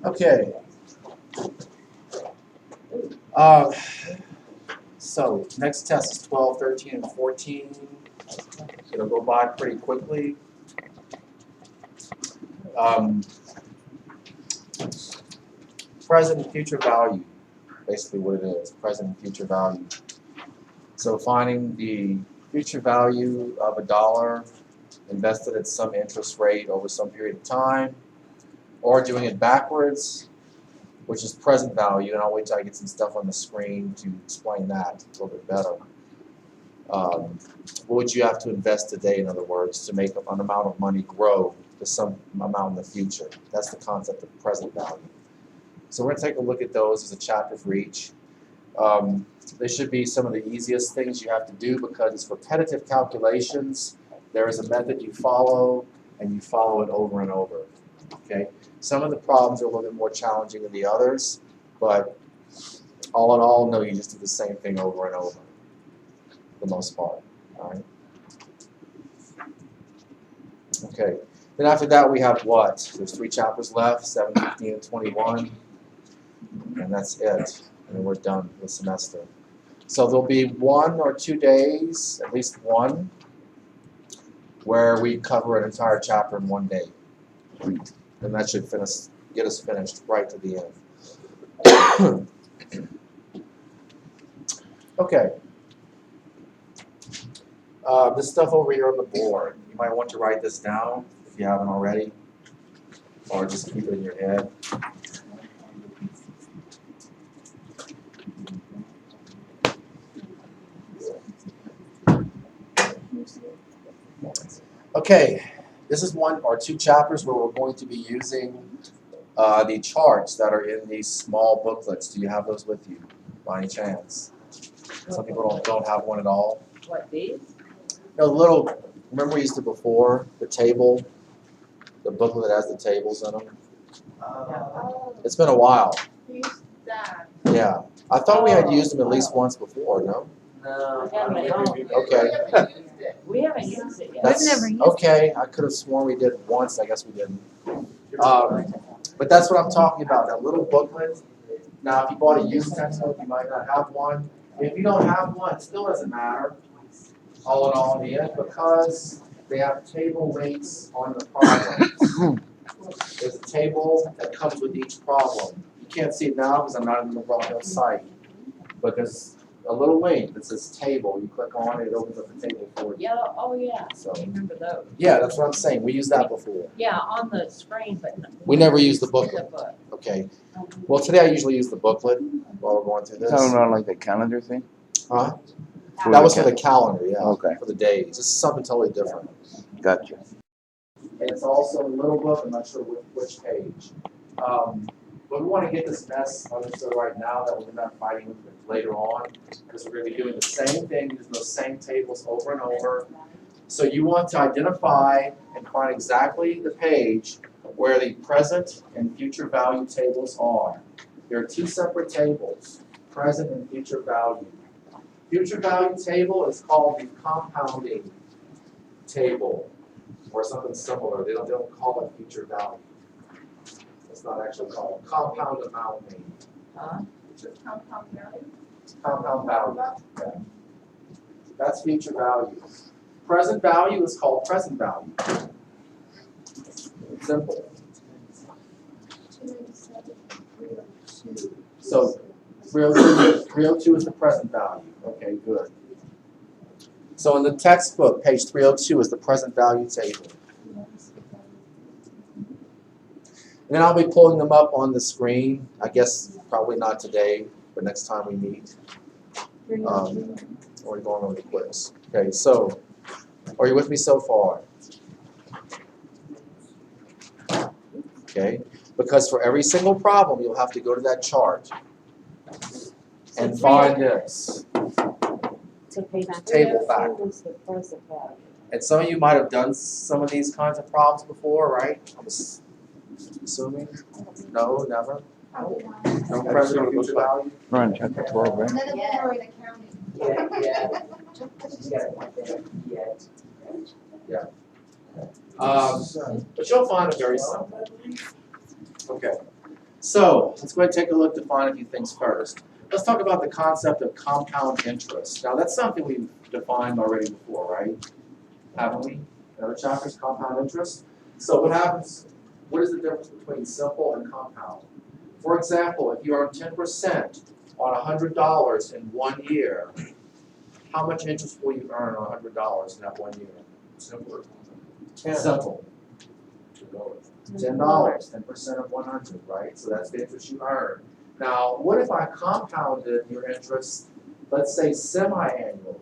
Okay. So next test is 12, 13, and 14. It'll go by pretty quickly. Present and future value, basically what it is, present and future value. So finding the future value of $1 invested at some interest rate over some period of time, or doing it backwards, which is present value, and I'll wait till I get some stuff on the screen to explain that a little bit better. What would you have to invest today, in other words, to make an amount of money grow to some amount in the future? That's the concept of present value. So we're going to take a look at those as a chapter for each. They should be some of the easiest things you have to do because it's repetitive calculations. There is a method you follow, and you follow it over and over. Okay. Some of the problems are a little bit more challenging than the others, but all in all, no, you just do the same thing over and over, for the most part. All right. Okay. Then after that, we have what? There's 3 chapters left, 7, 15, and 21, and that's it. And we're done with the semester. So there'll be 1 or 2 days, at least one, where we cover an entire chapter in one day. And that should get us finished right to the end. Okay. This stuff over here on the board, you might want to write this down if you haven't already, or just keep it in your head. Okay, this is 1 or 2 chapters where we're going to be using the charts that are in these small booklets. Do you have those with you, by any chance? Some people don't have one at all. What, these? No, little, remember we used to before, the table, the booklet that has the tables in them? It's been a while. Yeah, I thought we had used them at least once before, no? Okay. We haven't used it yet. That's, never used okay, I could have sworn we did once, I guess we didn't. But that's what I'm talking about, that little booklet. Now, if you bought a used textbook, you might not have one. If you don't have one, it still doesn't matter, all in all in the end, because they have table weights on the problems. There's a table that comes with each problem. You can't see it now because I'm not in the McGraw-Hill site, but there's a little link that says table. You click on it, it opens up the table for you. Yeah, oh yeah, So, I remember those. yeah, that's what I'm saying. We used that before. Yeah, on the screen, but. We never used the book. The book. Okay. Well, today I usually use the booklet while we're going through this. Talking about like the calendar thing? Huh? For That the was for the calendar, yeah. Okay. For the days. This is something totally different. Gotcha. And it's also a little book. I'm not sure which page. But we want to get this mess understood right now that we're not fighting with it later on, because we're going to be doing the same thing, using those same tables over and over. So you want to identify and find exactly the page where the present and future value tables are. There are 2 separate tables, present and future value. Future value table is called the compounding table, or something similar. They don't call it future value. It's not actually called compound amount maybe. Huh? Compound value. Compound value. Yeah. That's future value. Present value is called present value. Simple. So 302 is the present value. Okay, good. So in the textbook, page 302 is the present value table. And then I'll be pulling them up on the screen. I guess probably not today, but next time we meet. We're going over the quiz. Okay, so are you with me so far? Okay, because for every single problem, you'll have to go to that chart and find this. So page Table 302 factor. was the present value. And some of you might have done some of these kinds of problems before, right? I'm assuming? No, never? No present or future value? We're on chapter 12, right? And then we're in accounting. Yeah. But you'll find it very simple. Okay. So, let's go ahead and take a look to define a few things first. Let's talk about the concept of compound interest. Now, that's something we've defined already before, right? Haven't we? In other chapters, compound interest. So what happens, what is the difference between simple and compound? For example, if you earn 10% on $100 in 1 year, how much interest will you earn on $100 in that 1 year? Simple. Simple. $10, 10% of 100, right? So that's the interest you earn. Now, what if I compounded your interest, let's say semi-annually?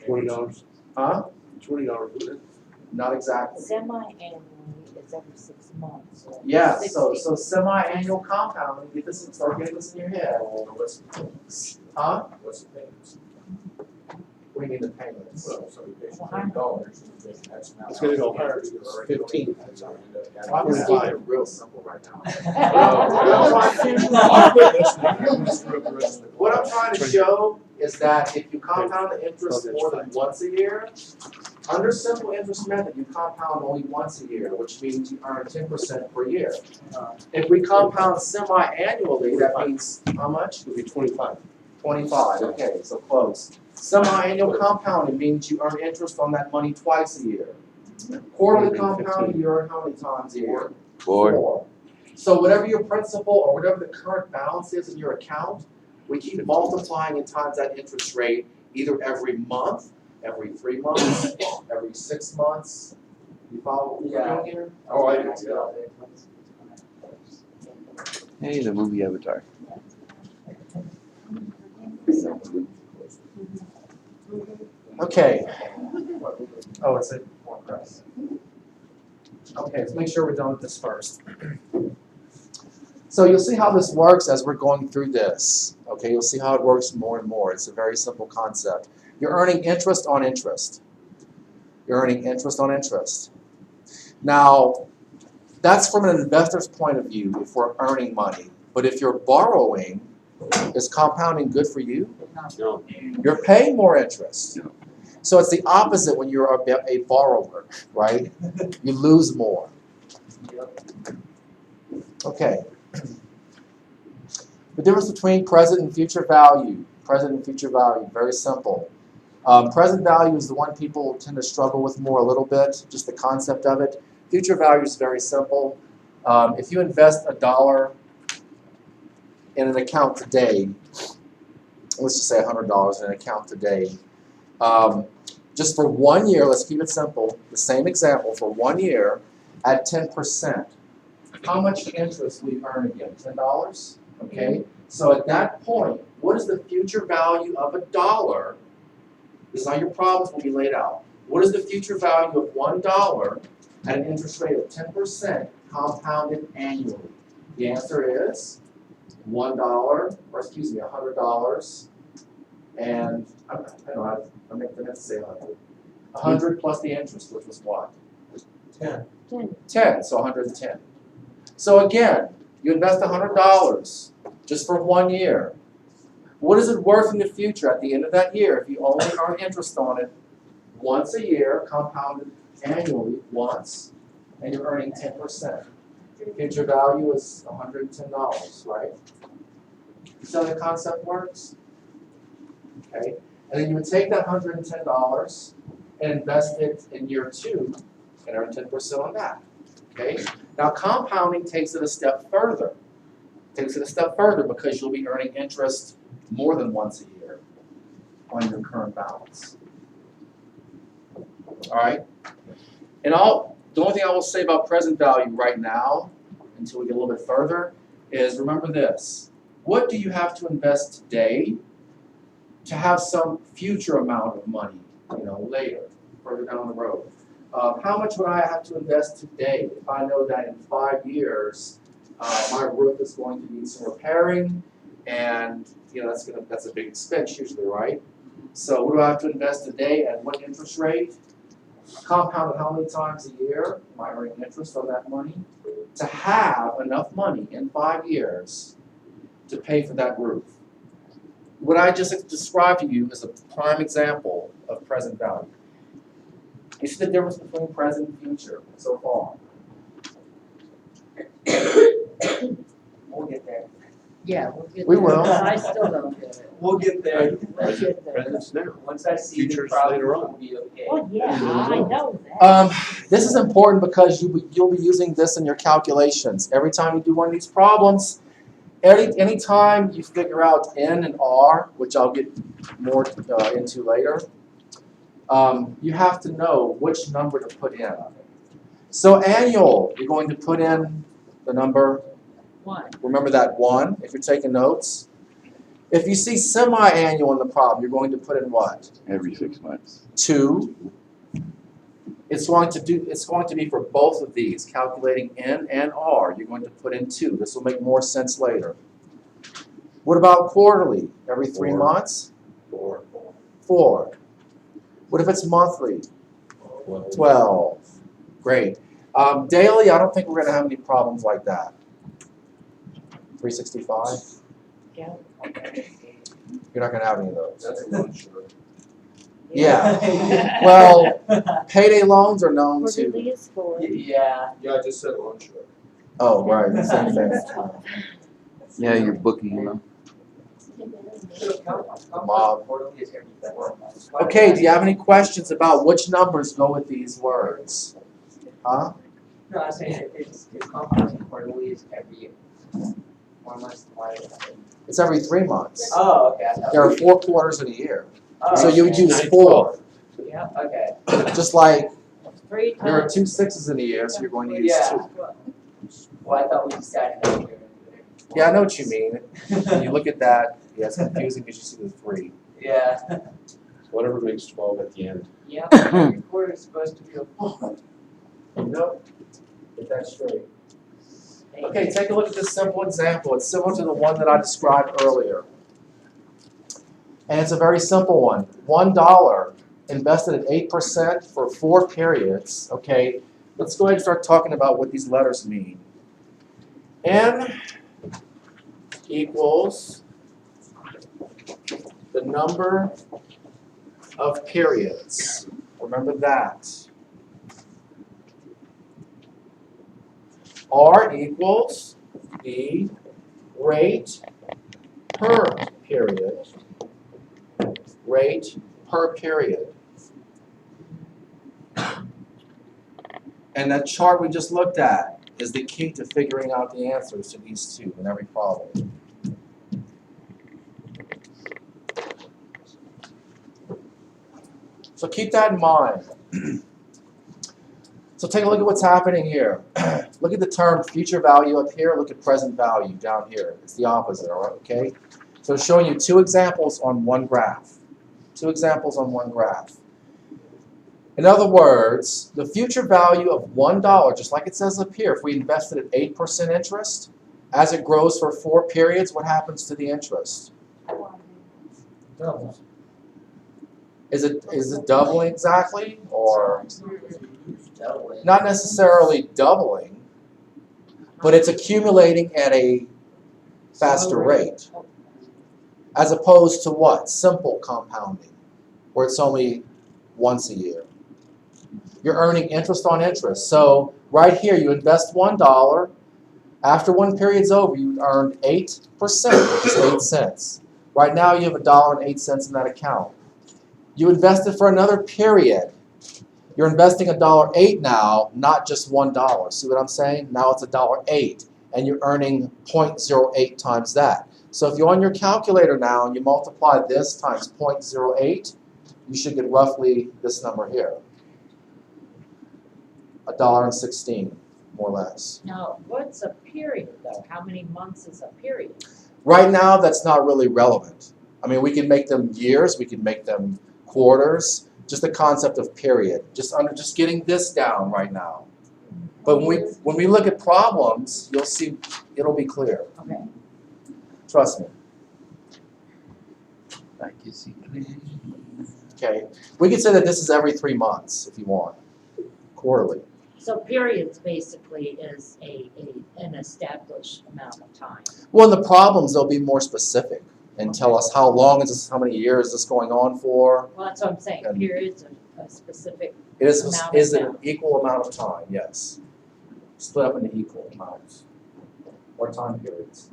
$20. Huh? $20, wouldn't it? Not exactly. Semi-annually is every 6 months. So Yeah, 60. so semi-annual compounding, get this, start getting this in your head. What's the payments? Huh? What's the payments? What do you mean the payments? Well, somebody pays Well, $20, that's now. It's gonna go higher. You're already 15. going I'm just keeping it real simple right now. What I'm trying to show is that if you compound the interest more than once a year, under simple interest method, you compound only once a year, which means you earn 10% per year. If we compound semi-annually, that means how much? It'll be 25. 25, okay, so close. Semi-annual compounding means you earn interest on that money twice a year. Quarterly compounding, you earn how many times a year? 4. So whatever your principal or whatever the current balance is in your account, we keep multiplying and times that interest rate either every month, every 3 months, every 6 months. You follow what we're doing here? Oh, I do, yeah. Hey, the movie Avatar. Okay. Oh, it's a press. Okay, let's make sure we're done with this first. So you'll see how this works as we're going through this. Okay, you'll see how it works more and more. It's a very simple concept. You're earning interest on interest. You're earning interest on interest. Now, that's from an investor's point of view if we're earning money. But if you're borrowing, is compounding good for you? No. You're paying more interest. So it's the opposite when you're a borrower, right? You lose more. Okay. The difference between present and future value. Present and future value, very simple. Present value is the one people tend to struggle with more a little bit, just the concept of it. Future value is very simple. If you invest $1 in an account today, let's just say $100 in an account today, just for 1 year, let's keep it simple, the same example, for 1 year at 10%. How much interest will you earn again? $10? Okay? So at that point, what is the future value of $1? This is how your problems will be laid out. What is the future value of $1 at an interest rate of 10% compounded annually? The answer is $1, or excuse me, $100, and I meant to say 100. 100 plus the interest, which was what? 10, so 110. So again, you invest $100 just for 1 year. What is it worth in the future at the end of that year if you only earn interest on it once a year, compounded annually once, and you're earning 10%? Future value is $110, right? See how the concept works? Okay, and then you would take that $110 and invest it in year 2 and earn 10% on that. Okay, now compounding takes it a step further. Takes it a step further because you'll be earning interest more than once a year on your current balance. All right, and the only thing I will say about present value right now, until we get a little bit further, is remember this. What do you have to invest today to have some future amount of money, later, further down the road? How much would I have to invest today if I know that in 5 years my roof is going to need some repairing, and that's a big expense usually, right? So what do I have to invest today at what interest rate? Compounded how many times a year am I earning interest on that money? To have enough money in 5 years to pay for that roof. What I just described to you is a prime example of present value. You see the difference between present and future so far? We'll get there. Yeah, we'll get We there. will. I still don't get it. We'll get there. We'll get there. Presence now. Once I see the Futures problem, later on. we'll be okay. Oh, yeah, I know that. This is important because you'll be using this in your calculations. Every time you do one of these problems, anytime you figure out N and R, which I'll get more into later, you have to know which number to put in. So annual, you're going to put in the number, One. remember that 1 if you're taking notes. If you see semi-annual in the problem, you're going to put in what? Every 6 months. 2. It's going to be for both of these, calculating N and R. You're going to put in 2. This will make more sense later. What about quarterly? Every 3 4. months? 4. 4. What if it's monthly? 12. Great. Daily, I don't think we're going to have any problems like that. 365? Yeah. You're not going to have any of those. That's a lunch. Yeah. Well, payday loans are known to. Quarterly is 4. Yeah. Yeah, I just said lunch. Oh, right. Same thing. Yeah, your bookie, you know. Mob. Quarterly is every 4 months. Okay, do you have any questions about which numbers go with these words? Huh? No, I was saying it's compounding quarterly is every 1 month. It's every 3 months. Oh, okay. I thought- There are 4 quarters in a year. Oh, So you would okay. use 4. Yeah, okay. Just like 3 there are times. 2 6s in a year, so you're going to use Yeah. 2. Well, I thought we decided that we were gonna do it. Yeah, I know what you mean. When you look at that, yeah, it's confusing because you see the 3. Yeah. Whatever makes 12 at the end. Yeah, every quarter is supposed to be a full. Nope. Get that straight. Okay, take a look at this simple example. It's similar to the one that I described earlier. And it's a very simple one. $1 invested at 8% for 4 periods. Okay, let's go ahead and start talking about what these letters mean. N equals the number of periods. Remember that. R equals the rate per period. Rate per period. And that chart we just looked at is the key to figuring out the answers to these 2 in every problem. So keep that in mind. So take a look at what's happening here. Look at the term future value up here, look at present value down here. It's the opposite, all right, okay? So it's showing you 2 examples on one graph. 2 examples on one graph. In other words, the future value of $1, just like it says up here, if we invested at 8% interest, as it grows for 4 periods, what happens to the interest? Is it doubling exactly, or not necessarily doubling, but it's accumulating at a faster rate, as opposed to what? Simple compounding, where it's only once a year. You're earning interest on interest. So right here, you invest $1. After 1 period's over, you earned 8%, which is 8 cents. Right now, you have $1.08 in that account. You invested for another period. You're investing $1.08 now, not just $1. See what I'm saying? Now it's $1.08, and you're earning 0.08 times that. So if you're on your calculator now and you multiply this times 0.08, you should get roughly this number here. $1.16, more or less. Now, what's a period though? How many months is a period? Right now, that's not really relevant. I mean, we can make them years, we can make them quarters, just the concept of period. Just getting this down right now. But when we look at problems, you'll see it'll be clear. Okay. Trust me. Like you see. Okay, we could say that this is every 3 months if you want, quarterly. So periods basically is an established amount of time. Well, in the problems, they'll be more specific and tell us how long is this, how many years is this going on for. Well, that's what I'm saying, And- periods are a specific, It is, Amount is of it an equal amount of time? Yes. Split up into equal amounts. Or time periods.